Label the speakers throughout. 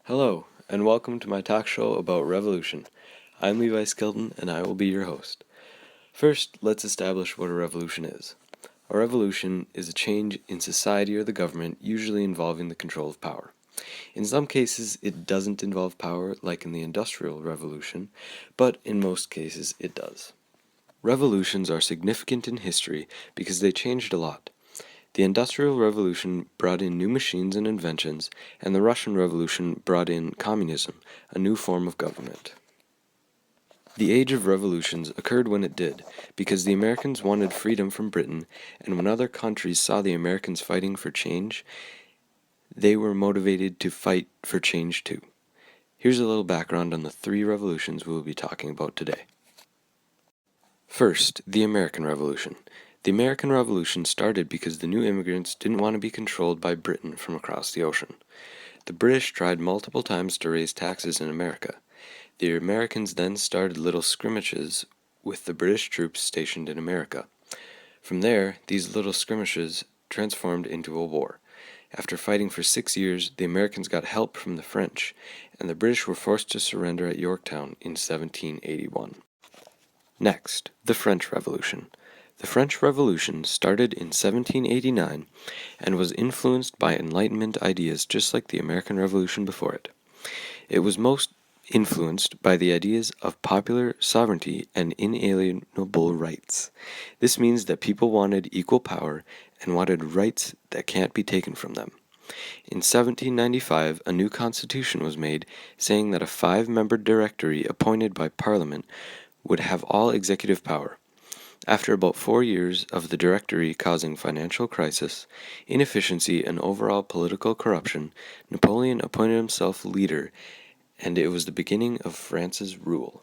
Speaker 1: Hello, and welcome to my talk show about revolution. I'm Levi and I will be your host. First, let's establish what a revolution is. A revolution is a change in society or the government, usually involving the control of power. In some cases, it doesn't involve power, like in the Industrial Revolution, but in most cases, it does. Revolutions are significant in history because they changed a lot. The Industrial Revolution brought in new machines and inventions, and the Russian Revolution brought in communism, a new form of government. The age of revolutions occurred when it did, because the Americans wanted freedom from Britain, and when other countries saw the Americans fighting for change, they were motivated to fight for change too. Here's a little background on the three revolutions we will be talking about today. First, the American Revolution. The American Revolution started because the new immigrants didn't want to be controlled by Britain from across the ocean. The British tried multiple times to raise taxes in America. The Americans then started little skirmishes with the British troops stationed in America. From there, these little skirmishes transformed into a war. After fighting for 6 years, the Americans got help from the French, and the British were forced to surrender at Yorktown in 1781. Next, the French Revolution. The French Revolution started in 1789 and was influenced by Enlightenment ideas just like the American Revolution before it. It was most influenced by the ideas of popular sovereignty and inalienable rights. This means that people wanted equal power and wanted rights that can't be taken from them. In 1795, a new constitution was made saying that a 5-member directory appointed by Parliament would have all executive power. After about 4 years of the Directory causing financial crisis, inefficiency, and overall political corruption, Napoleon appointed himself leader, and it was the beginning of France's rule.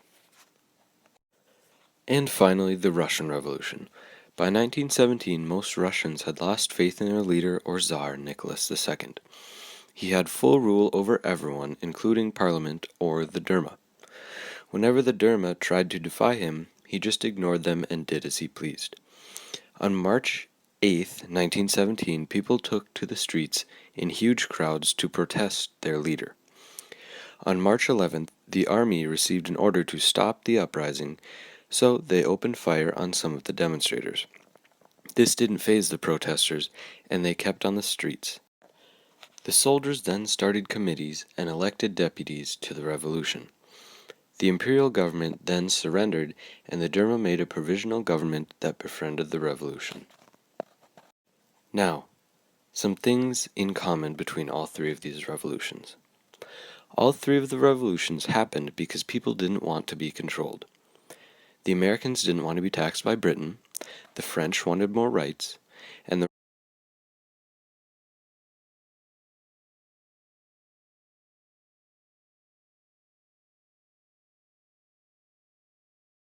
Speaker 1: And finally, the Russian Revolution. By 1917, most Russians had lost faith in their leader or Tsar, Nicholas II. He had full rule over everyone, including Parliament or the Duma. Whenever the Duma tried to defy him, he just ignored them and did as he pleased. On March 8, 1917, people took to the streets in huge crowds to protest their leader. On March 11th, the army received an order to stop the uprising, so they opened fire on some of the demonstrators. This didn't faze the protesters, and they kept on the streets. The soldiers then started committees and elected deputies to the revolution. The imperial government then surrendered, and the Duma made a provisional government that befriended the revolution. Now, some things in common between all three of these revolutions. All three of the revolutions happened because people didn't want to be controlled. The Americans didn't want to be taxed by Britain, the French wanted more rights, and the